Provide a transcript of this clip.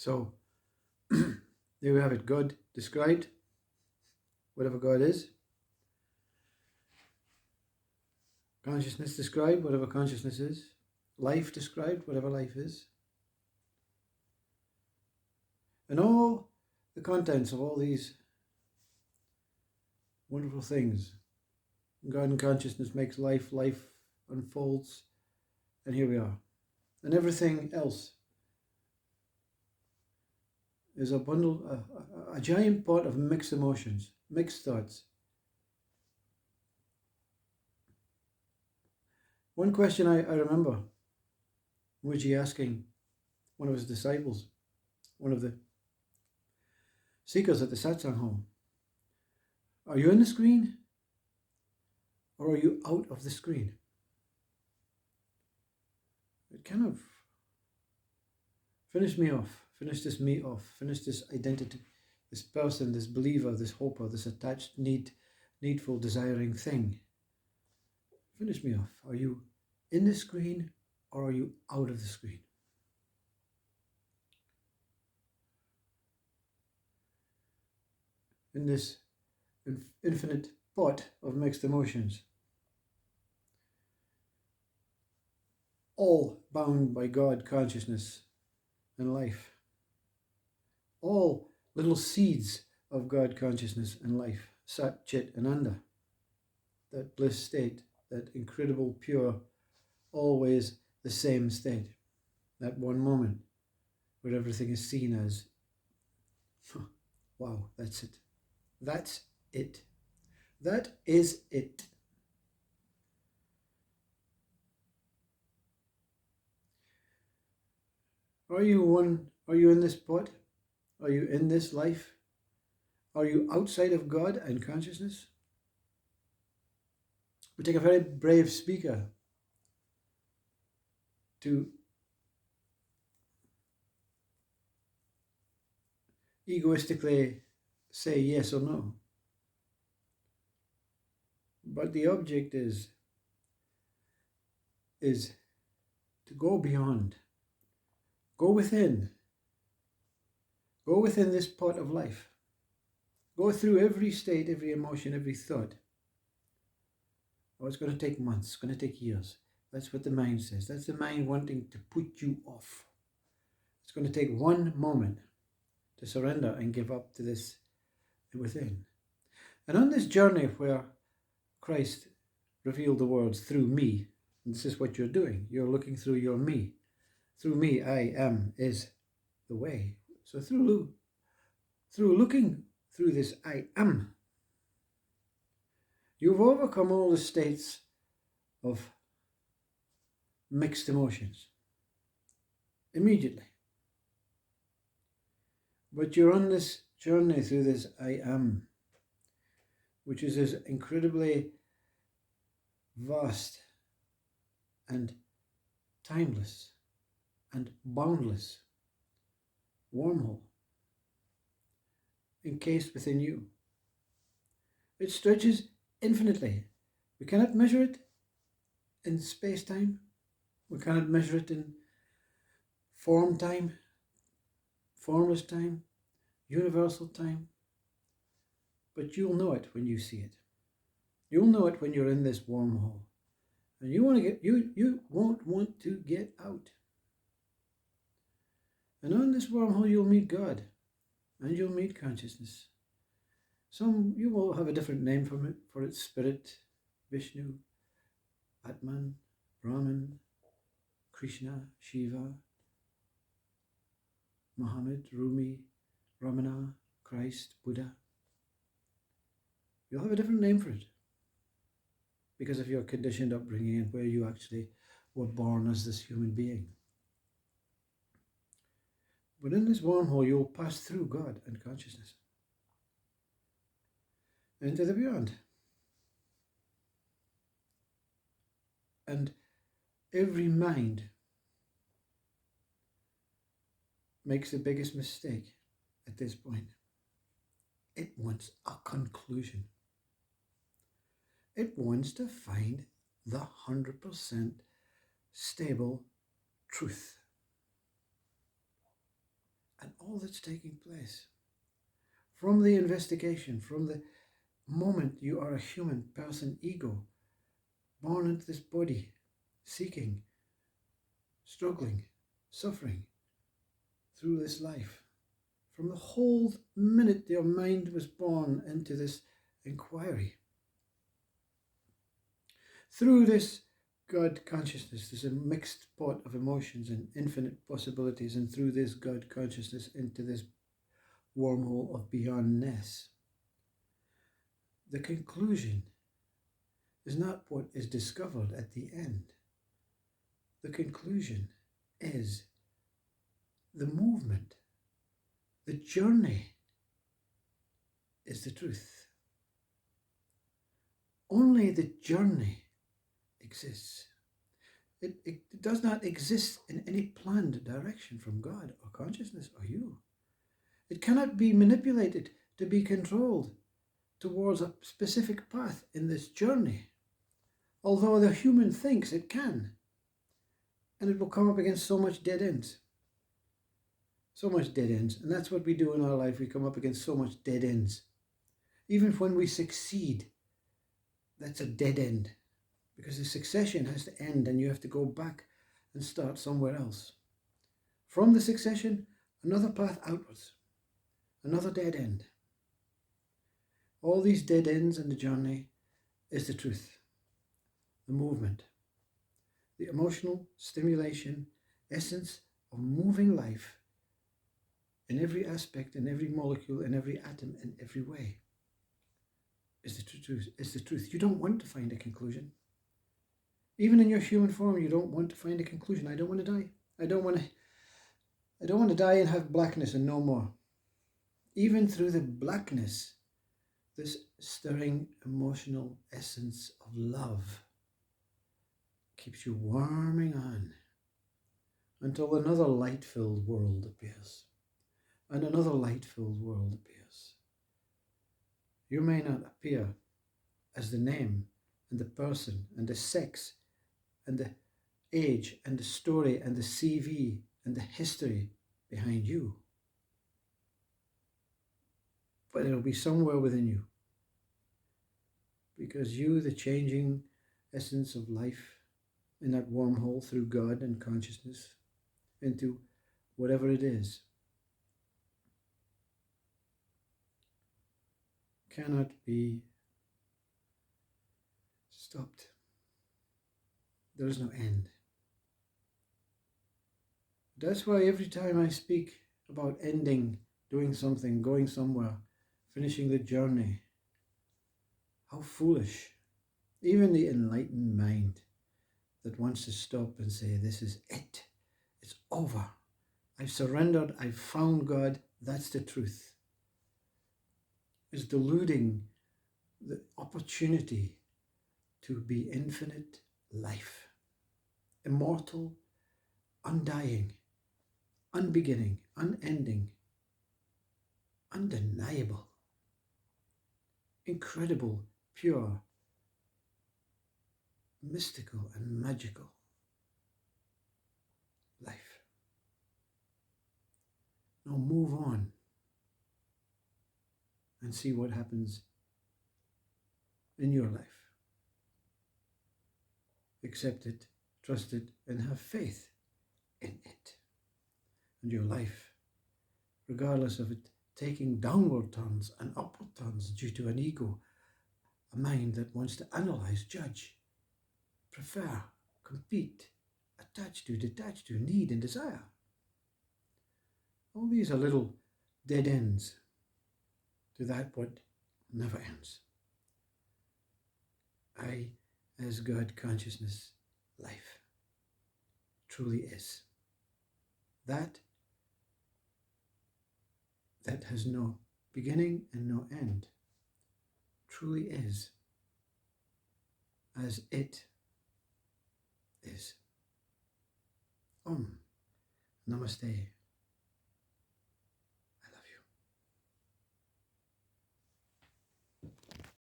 So there we have it. God described, whatever God is. Consciousness described, whatever consciousness is. Life described, whatever life is. And all the contents of all these wonderful things. God and consciousness makes life, life unfolds, and here we are. And everything else is a bundle, a giant pot of mixed emotions, mixed thoughts. One question I remember Mooji asking one of his disciples, one of the seekers at the satsang hall, are you in the screen or are you out of the screen? It kind of finished this me off, finished this identity, this person, this believer, this hoper, this attached, needful, desiring thing. Finish me off. Are you in the screen or are you out of the screen? In this infinite pot of mixed emotions, all bound by God, consciousness, and life. All little seeds of God, consciousness, and life. Sat, Chit, and Anda. That bliss state, that incredible, pure, always the same state. That one moment where everything is seen as, wow, that's it. That's it. That is it. Are you in this pot? Are you in this life? Are you outside of God and consciousness? It would take a very brave speaker to egoistically say yes or no. But the object is to go beyond, go within this pot of life. Go through every state, every emotion, every thought. Oh, it's going to take months, it's going to take years. That's what the mind says. That's the mind wanting to put you off. It's going to take one moment to surrender and give up to this within. And on this journey where Christ revealed the words through me, and this is what you're doing. You're looking through your me. Through me, I am, is the way. So through looking through this I am, you've overcome all the states of mixed emotions immediately. But you're on this journey through this I am, which is this incredibly vast and timeless and boundless wormhole encased within you. It stretches infinitely. We cannot measure it in space-time. We cannot measure it in form-time, formless time, universal time. But you'll know it when you see it. You'll know it when you're in this wormhole. And you won't want to get out. And on this wormhole you'll meet God. And you'll meet consciousness. You will have a different name for it, Spirit, Vishnu, Atman, Brahman, Krishna, Shiva, Muhammad, Rumi, Ramana, Christ, Buddha. You'll have a different name for it because of your conditioned upbringing and where you actually were born as this human being. But in this wormhole, you'll pass through God and consciousness into the beyond. And every mind makes the biggest mistake at this point. It wants a conclusion. It wants to find the 100% stable truth. And all that's taking place. From the investigation, from the moment you are a human person, ego, born into this body, seeking, struggling, suffering through this life. From the whole minute your mind was born into this inquiry. Through this God consciousness, there's a mixed pot of emotions and infinite possibilities, and through this God consciousness into this wormhole of beyondness. The conclusion is not what is discovered at the end. The conclusion is the movement. The journey is the truth. Only the journey exists. It does not exist in any planned direction from God or consciousness or you. It cannot be manipulated to be controlled towards a specific path in this journey, although the human thinks it can. And it will come up against so much dead ends. So much dead ends. And that's what we do in our life. We come up against so much dead ends. Even when we succeed, that's a dead end. Because the succession has to end and you have to go back and start somewhere else. From the succession, another path outwards. Another dead end. All these dead ends in the journey is the truth. The movement. The emotional stimulation, essence of moving life in every aspect, in every molecule, in every atom, in every way is the truth. Is the truth. You don't want to find a conclusion. Even in your human form, you don't want to find a conclusion. I don't want to die. I don't want to die and have blackness and no more. Even through the blackness, this stirring emotional essence of love keeps you warming on until another light-filled world appears. And another light-filled world appears. You may not appear as the name and the person and the sex and the age and the story and the CV and the history behind you. But it'll be somewhere within you. Because you, the changing essence of life, in that wormhole through God and consciousness into whatever it is, cannot be stopped. There is no end. That's why every time I speak about ending, doing something, going somewhere, finishing the journey, how foolish. Even the enlightened mind that wants to stop and say, this is it. It's over. I've surrendered. I've found God. That's the truth. Is deluding the opportunity to be infinite life. Immortal, undying, unbeginning, unending, undeniable, incredible, pure, mystical and magical life. Now move on and see what happens in your life. Accept it, trust it, and have faith in it. And your life, regardless of it taking downward turns and upward turns due to an ego, a mind that wants to analyze, judge, prefer, compete, attach to, detach to, need and desire. All these are little dead ends to that what never ends. I, as God consciousness, life, truly is. That has no beginning and no end, truly is, as it is. Om. Namaste.